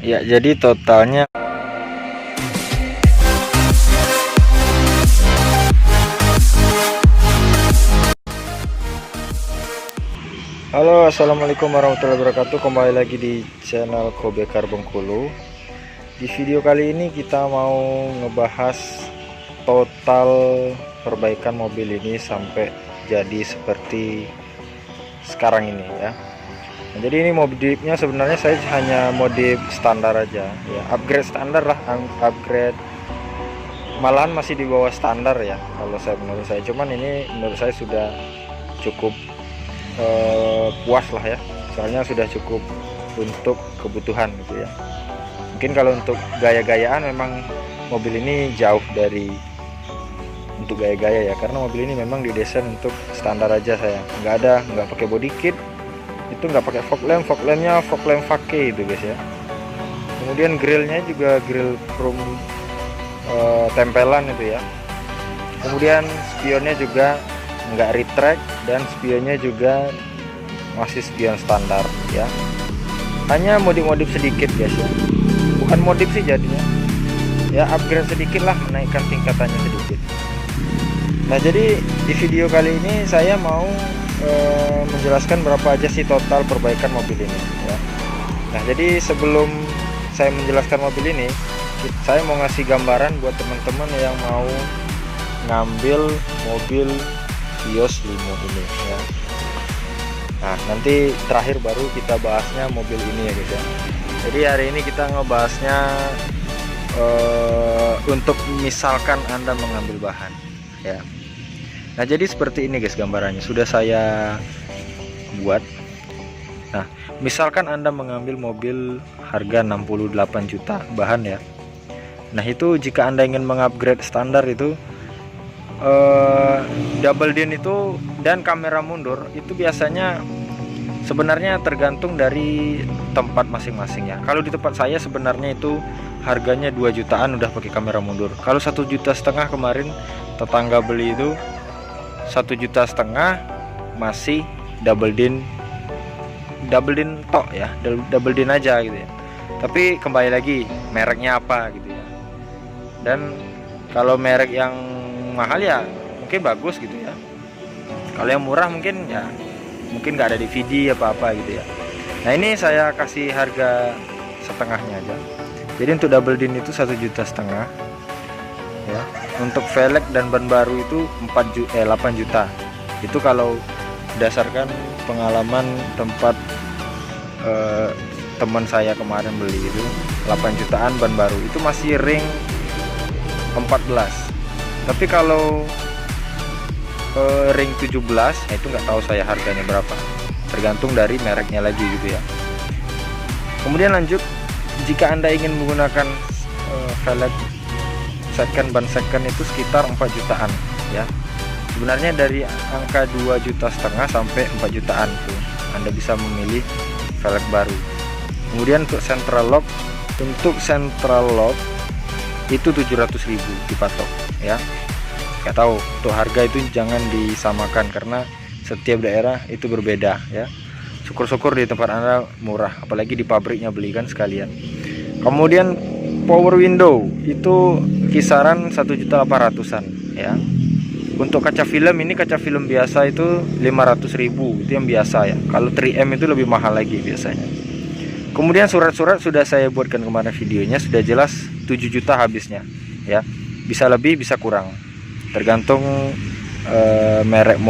Ya, jadi totalnya halo, assalamualaikum warahmatullahi wabarakatuh. Kembali lagi di channel Kobekar Bengkulu. Di video kali ini kita mau ngebahas total perbaikan mobil ini sampai jadi seperti sekarang ini ya. Nah, jadi ini modifnya sebenarnya saya hanya modif standar aja ya, upgrade standar lah, upgrade malahan masih di bawah standar ya kalau menurut saya. Cuman ini menurut saya sudah cukup puas lah ya, soalnya sudah cukup untuk kebutuhan gitu ya. Mungkin kalau untuk gaya-gayaan memang mobil ini jauh dari untuk gaya-gaya ya, karena mobil ini memang didesain untuk standar aja. Saya nggak pakai body kit, itu nggak pakai fog lampnya fog lamp vacay itu guys ya. Kemudian grillnya juga grill chrome tempelan itu ya. Kemudian spionnya juga nggak retract, dan spionnya juga masih spion standar ya. Hanya modif-modif sedikit guys ya, bukan modif sih jadinya ya, upgrade sedikit lah, menaikkan tingkatannya sedikit. Nah, jadi di video kali ini saya mau menjelaskan berapa aja sih total perbaikan mobil ini ya. Nah, jadi sebelum saya menjelaskan mobil ini, saya mau ngasih gambaran buat teman-teman yang mau ngambil mobil Vios Limo ini ya. Nah, nanti terakhir baru kita bahasnya mobil ini ya guys ya. Jadi hari ini kita ngebahasnya untuk misalkan Anda mengambil bahan ya. Nah, jadi seperti ini guys gambarannya sudah saya buat. Nah, misalkan Anda mengambil mobil harga 68 juta bahan ya. Nah, itu jika Anda ingin mengupgrade standar itu double din itu dan kamera mundur itu biasanya sebenarnya tergantung dari tempat masing-masing ya. Kalau di tempat saya sebenarnya itu harganya 2 jutaan udah pakai kamera mundur. Kalau 1,5 juta kemarin tetangga beli itu 1,5 juta masih double din tok ya, double din aja gitu ya. Tapi kembali lagi mereknya apa gitu ya. Dan kalau merek yang mahal ya mungkin bagus gitu ya. Kalau yang murah mungkin ya mungkin nggak ada DVD apa-apa gitu ya. Nah, ini saya kasih harga setengahnya aja. Jadi untuk double din itu 1,5 juta ya. Untuk velg dan ban baru itu 8 juta. Itu kalau berdasarkan pengalaman tempat teman saya kemarin beli itu 8 jutaan ban baru, itu masih ring 14. Tapi kalau ring 17 nah itu nggak tahu saya harganya berapa, tergantung dari mereknya lagi gitu ya. Kemudian lanjut, jika Anda ingin menggunakan velg second, ban second itu sekitar 4 jutaan ya. Sebenarnya dari angka 2,5 juta sampai 4 jutaan tuh Anda bisa memilih velg baru. Kemudian untuk central lock itu 700.000 dipatok ya. Nggak tahu untuk harga itu jangan disamakan karena setiap daerah itu berbeda ya. Syukur-syukur di tempat Anda murah, apalagi di pabriknya belikan sekalian. Kemudian power window itu kisaran 1.800.000-an ya. Untuk kaca film ini, kaca film biasa itu 500.000, itu yang biasa ya. Kalau 3M itu lebih mahal lagi biasanya. Kemudian surat-surat sudah saya buatkan kemarin videonya, sudah jelas 7 juta habisnya ya. Bisa lebih bisa kurang, tergantung merek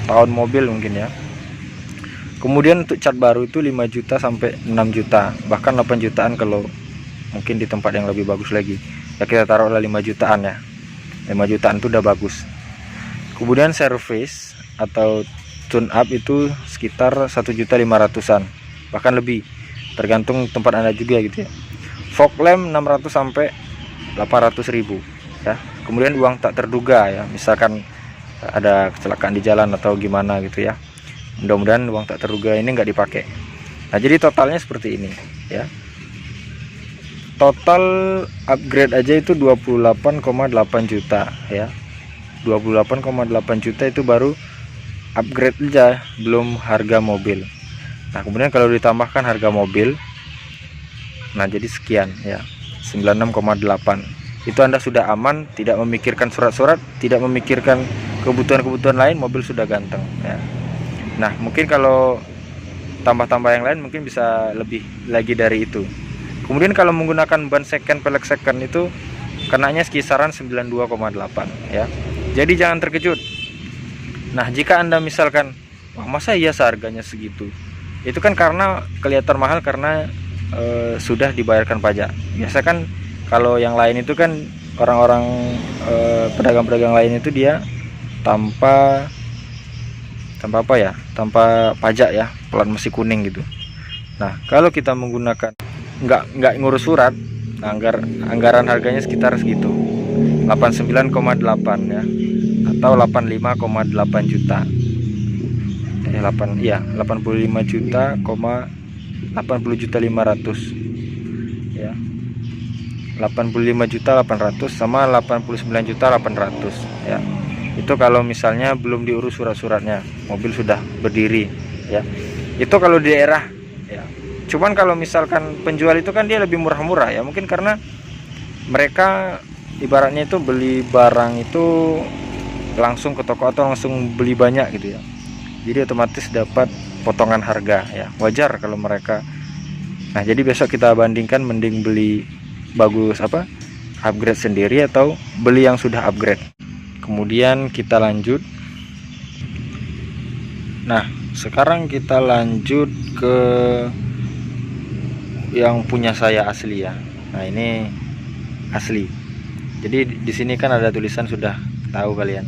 tahun mobil mungkin ya. Kemudian untuk cat baru itu 5 juta sampai 6 juta, bahkan 8 jutaan kalau mungkin di tempat yang lebih bagus lagi ya. Kita taruhlah 5 jutaan ya, 5 jutaan itu udah bagus. Kemudian service atau tune up itu sekitar 1.500.000-an, bahkan lebih, tergantung tempat Anda juga gitu ya. Fog lamp 600 sampai 800.000 ya. Kemudian uang tak terduga ya, misalkan ada kecelakaan di jalan atau gimana gitu ya, mudah-mudahan uang tak terduga ini nggak dipakai. Nah, jadi totalnya seperti ini ya. Total upgrade aja itu 28,8 juta ya. 28,8 juta itu baru upgrade aja, belum harga mobil. Nah, kemudian kalau ditambahkan harga mobil Nah jadi sekian ya, 96,8. Itu Anda sudah aman, tidak memikirkan surat-surat, tidak memikirkan kebutuhan-kebutuhan lain, mobil sudah ganteng ya. Nah mungkin kalau tambah-tambah yang lain mungkin bisa lebih lagi dari itu. Kemudian kalau menggunakan ban second, pelek second itu kenanya kisaran 92,8 ya. Jadi jangan terkejut. Nah jika Anda misalkan, wah masa iya seharganya segitu, itu kan karena kelihatan mahal karena sudah dibayarkan pajak. Biasa kan kalau yang lain itu kan orang-orang pedagang-pedagang lain itu dia tanpa apa ya, tanpa pajak ya, plat masih kuning gitu. Nah kalau kita menggunakan nggak ngurus surat, nah, anggaran harganya sekitar segitu, 89,8 ya, atau 85,8 juta. 85 juta, 80 juta 500 ya, 85 juta 800 sama 89 juta 800 ya. Itu kalau misalnya belum diurus surat-suratnya, mobil sudah berdiri ya. Itu kalau di daerah ya. Cuman kalau misalkan penjual itu kan dia lebih murah-murah ya, mungkin karena mereka ibaratnya itu beli barang itu langsung ke toko atau langsung beli banyak gitu ya. Jadi otomatis dapat potongan harga ya. Wajar kalau mereka. Nah, jadi besok kita bandingkan mending beli bagus upgrade sendiri atau beli yang sudah upgrade. Kemudian kita lanjut. Nah, sekarang kita lanjut ke yang punya saya asli ya. Nah, ini asli. Jadi di sini kan ada tulisan, sudah tahu kalian.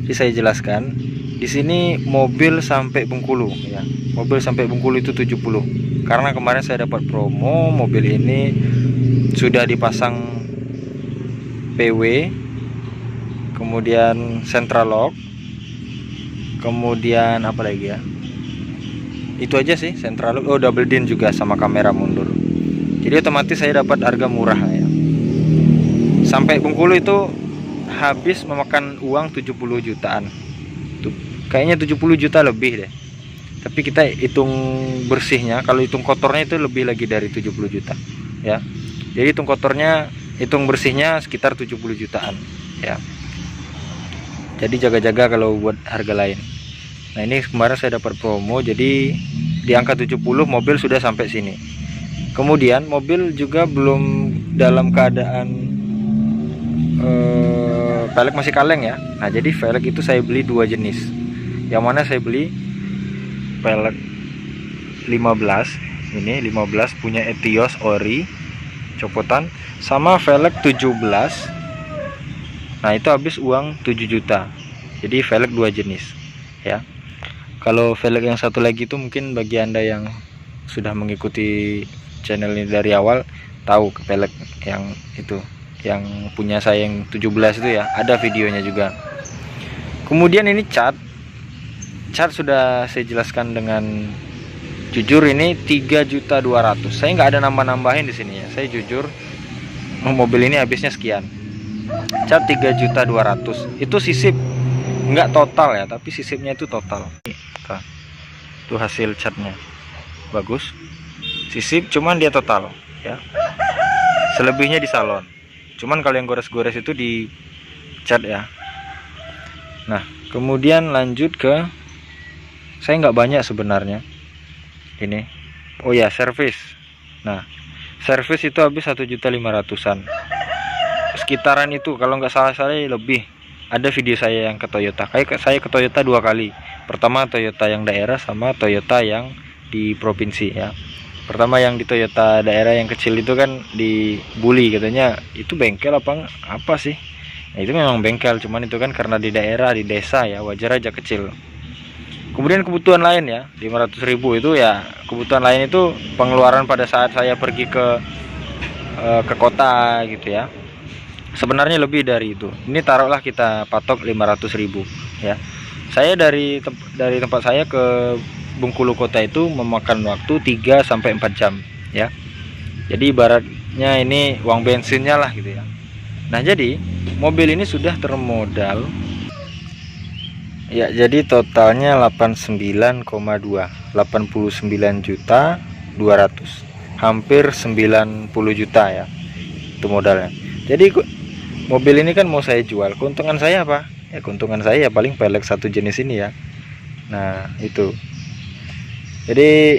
Jadi saya jelaskan, di sini mobil sampai Bengkulu ya. Mobil sampai Bengkulu itu 70. Karena kemarin saya dapat promo, mobil ini sudah dipasang PW, kemudian central lock, kemudian apa lagi ya, itu aja sih, central lock, double din juga sama kamera mundur. Jadi otomatis saya dapat harga murah ya. Sampai Bengkulu itu habis memakan uang 70 jutaan tuh, kayaknya 70 juta lebih deh. Tapi kita hitung bersihnya, kalau hitung kotornya itu lebih lagi dari 70 juta ya. Jadi hitung kotornya, hitung bersihnya sekitar 70 jutaan ya. Jadi jaga-jaga kalau buat harga lain. Nah ini kemarin saya dapat promo, jadi di angka 70 mobil sudah sampai sini. Kemudian mobil juga belum dalam keadaan velg masih kaleng ya. Nah jadi velg itu saya beli dua jenis. Yang mana saya beli velg 15, ini 15 punya Etios ori copotan, sama velg 17. Nah itu habis uang 7 juta. Jadi velg dua jenis ya. Kalau velg yang satu lagi itu mungkin bagi Anda yang sudah mengikuti channel ini dari awal tahu ke velg yang itu, yang punya saya yang 17 itu ya, ada videonya juga. Kemudian ini cat sudah saya jelaskan dengan jujur, ini 3.200.000. Saya nggak ada nambah-nambahin di sini ya. Saya jujur, mobil ini habisnya sekian. Cat 3.200.000. Itu sisip, nggak total ya, tapi sisipnya itu total. Itu hasil catnya. Bagus. Sisip cuman dia total ya. Selebihnya di salon. Cuman kalau yang gores-gores itu di cat ya. Nah, kemudian lanjut ke, saya nggak banyak sebenarnya ini. Oh ya, servis. Nah, servis itu habis 1.500.000-an sekitaran itu, kalau nggak salah saya lebih. Ada video saya yang ke Toyota, kayak saya ke Toyota 2 kali. Pertama Toyota yang daerah sama Toyota yang di provinsi ya. Pertama yang di Toyota daerah yang kecil itu kan di Bully, katanya itu bengkel apa sih. Nah, itu memang bengkel, cuman itu kan karena di daerah, di desa ya, wajar aja kecil. Kemudian kebutuhan lain ya, 500.000 itu ya, kebutuhan lain itu pengeluaran pada saat saya pergi ke kota gitu ya. Sebenarnya lebih dari itu. Ini taruhlah kita patok 500.000 ya. Saya dari tempat saya ke Bengkulu kota itu memakan waktu 3 sampai 4 jam ya. Jadi ibaratnya ini uang bensinnya lah gitu ya. Nah, jadi mobil ini sudah termodal ya, jadi totalnya 89,2, 89.200.000 hampir 90 juta ya, itu modalnya. Jadi mobil ini kan mau saya jual, keuntungan saya apa ya? Keuntungan saya ya paling pelek satu jenis ini ya. Nah itu, jadi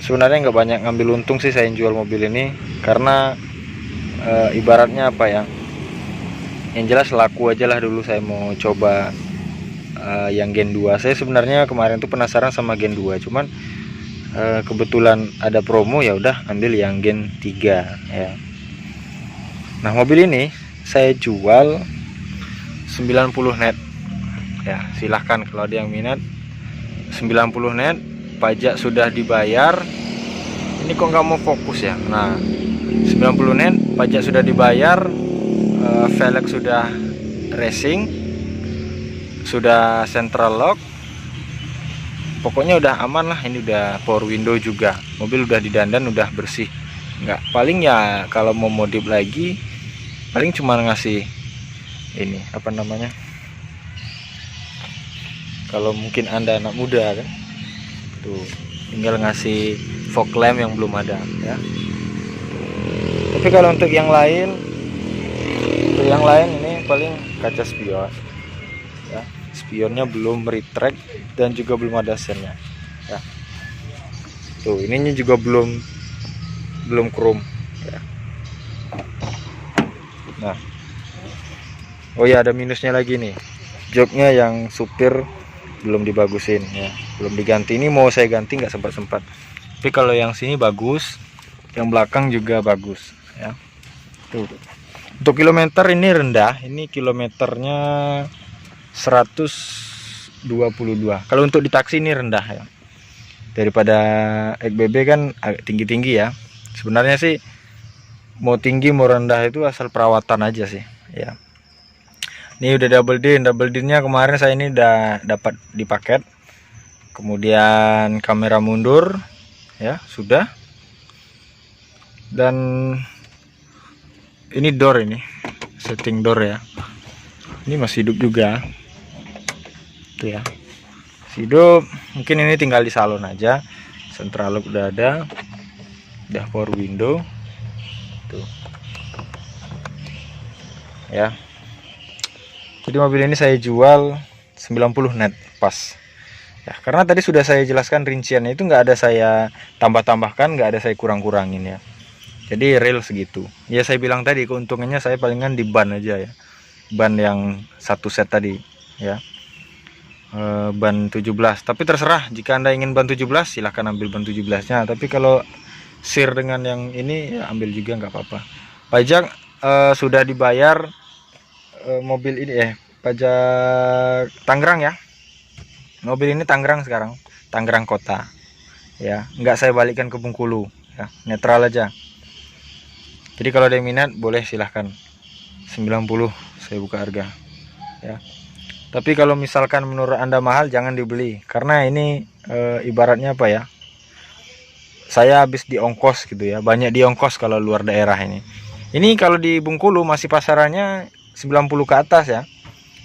sebenarnya nggak banyak ngambil untung sih saya jual mobil ini, karena ibaratnya apa ya, yang jelas laku aja lah. Dulu saya mau coba yang Gen 2. Saya sebenarnya kemarin tuh penasaran sama Gen 2, cuman kebetulan ada promo, ya udah ambil yang Gen 3 ya. Nah mobil ini saya jual 90 net ya, silahkan kalau ada yang minat. 90 net, pajak sudah dibayar. Ini kok nggak mau fokus ya. Nah 90 net, pajak sudah dibayar, velg sudah racing, sudah central lock, pokoknya udah aman lah. Ini udah power window juga, mobil udah didandan, udah bersih. Nggak, paling ya kalau mau modif lagi paling cuma ngasih ini apa namanya, kalau mungkin Anda anak muda kan tuh tinggal ngasih fog lamp yang belum ada ya. Tapi kalau untuk yang lain ini paling kaca spion ya, spionnya belum retract dan juga belum ada sennya ya. Tuh ininya juga belum chrome ya. Nah, oh ya ada minusnya lagi nih, joknya yang supir belum dibagusin ya, belum diganti. Ini mau saya ganti nggak sempat. Tapi kalau yang sini bagus, yang belakang juga bagus ya. Tuh. Untuk kilometer ini rendah, ini kilometernya 122. Kalau untuk di taksi ini rendah ya, daripada XBB kan agak tinggi ya. Sebenarnya sih mau tinggi mau rendah itu asal perawatan aja sih ya. Ini udah double din-nya kemarin saya ini udah dapat di paket. Kemudian kamera mundur ya sudah, dan ini door, ini setting door ya, ini masih hidup juga tuh ya, masih hidup. Mungkin ini tinggal di salon aja. Central lock udah ada, udah power window tuh ya. Jadi mobil ini saya jual 90 net pas ya, karena tadi sudah saya jelaskan rinciannya itu nggak ada saya tambah-tambahkan, nggak ada saya kurang-kurangin ya. Jadi real segitu ya. Saya bilang tadi keuntungannya saya palingan di ban aja ya, ban yang satu set tadi ya, ban 17. Tapi terserah, jika Anda ingin ban 17 silahkan ambil ban 17 nya. Tapi kalau sir dengan yang ini ya ambil juga nggak apa-apa. Pajak sudah dibayar mobil ini pajak Tangerang ya. Mobil ini Tangerang sekarang, Tangerang kota ya, nggak saya balikkan ke Bengkulu ya, netral aja. Jadi kalau ada yang minat boleh silahkan, 90 saya buka harga ya. Tapi kalau misalkan menurut Anda mahal, jangan dibeli, karena ini ibaratnya apa ya, saya habis di ongkos gitu ya, banyak di ongkos kalau luar daerah ini. Ini kalau di Bengkulu masih pasarannya 90 ke atas ya,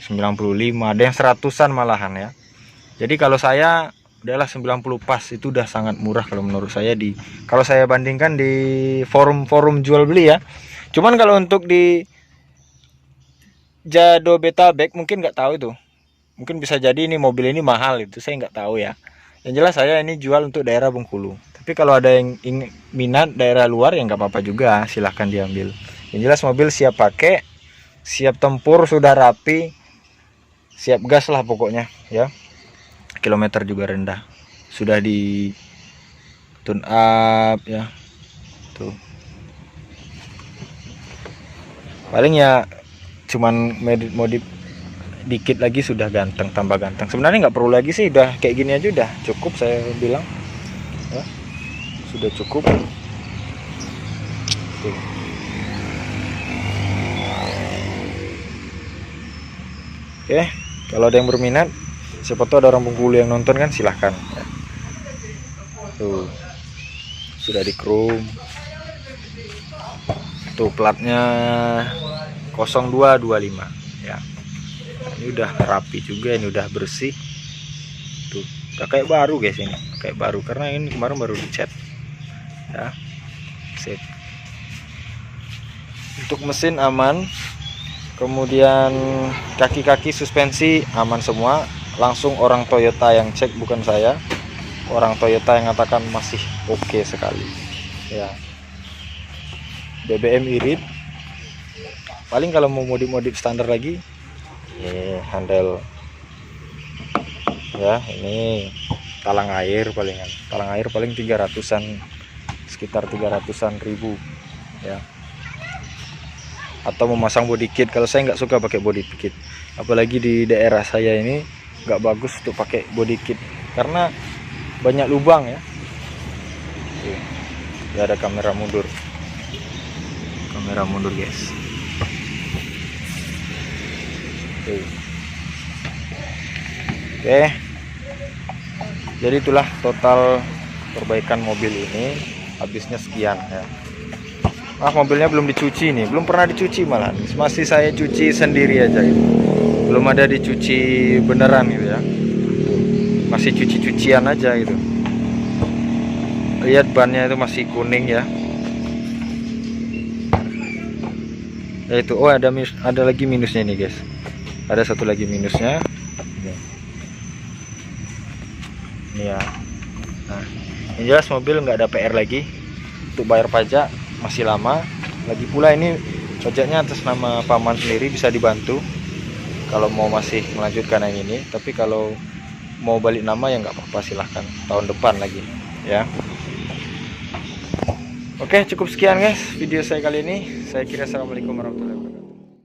95, ada yang 100-an malahan ya. Jadi kalau saya udahlah 90 pas, itu udah sangat murah kalau menurut saya, kalau saya bandingkan di forum jual beli ya. Cuman kalau untuk di Jabodetabek mungkin nggak tahu itu, mungkin bisa jadi ini mobil ini mahal, itu saya nggak tahu ya. Yang jelas saya ini jual untuk daerah Bengkulu. Tapi kalau ada yang ingin minat daerah luar ya nggak apa-apa juga, silahkan diambil. Yang jelas mobil siap pakai, siap tempur, sudah rapi, siap gas lah pokoknya ya. Kilometer juga rendah, sudah di tune up ya tuh. Paling ya cuman modif dikit lagi sudah ganteng, tambah ganteng. Sebenarnya nggak perlu lagi sih, udah kayak gini aja udah cukup saya bilang ya, sudah cukup tuh. Oke, kalau ada yang berminat, siapa tahu ada orang Bengkulu yang nonton kan, silahkan ya. Tuh sudah di chrome tuh, platnya 0225 ya. Nah, ini udah rapi juga, ini udah bersih tuh, udah kayak baru guys, ini kayak baru karena ini kemarin baru dicat ya. Sip. Untuk mesin aman, kemudian kaki-kaki suspensi aman semua. Langsung orang Toyota yang cek, bukan saya. Orang Toyota yang mengatakan masih oke sekali ya. BBM irit. Paling kalau mau modif-modif standar lagi, handle ya, ini talang air palingan. Talang air paling 300-an, sekitar 300-an ribu ya. Atau memasang body kit. Kalau saya nggak suka pakai body kit, apalagi di daerah saya ini nggak bagus untuk pakai body kit karena banyak lubang ya. Ya, ada kamera mundur guys. Oke, jadi itulah total perbaikan mobil ini, habisnya sekian ya. Mobilnya belum dicuci nih, belum pernah dicuci malah, masih saya cuci sendiri aja gitu. Belum ada dicuci beneran gitu ya, masih cuci-cucian aja gitu. Lihat bannya itu masih kuning ya. Itu ada lagi minusnya nih guys, ada satu lagi minusnya ini ya. Nah, yang jelas mobil nggak ada PR lagi. Untuk bayar pajak masih lama. Lagi pula ini pajaknya atas nama paman sendiri, bisa dibantu kalau mau masih melanjutkan yang ini. Tapi kalau mau balik nama ya nggak apa-apa, silahkan tahun depan lagi ya. Oke, cukup sekian guys video saya kali ini. Saya kira assalamualaikum warahmatullahi wabarakatuh.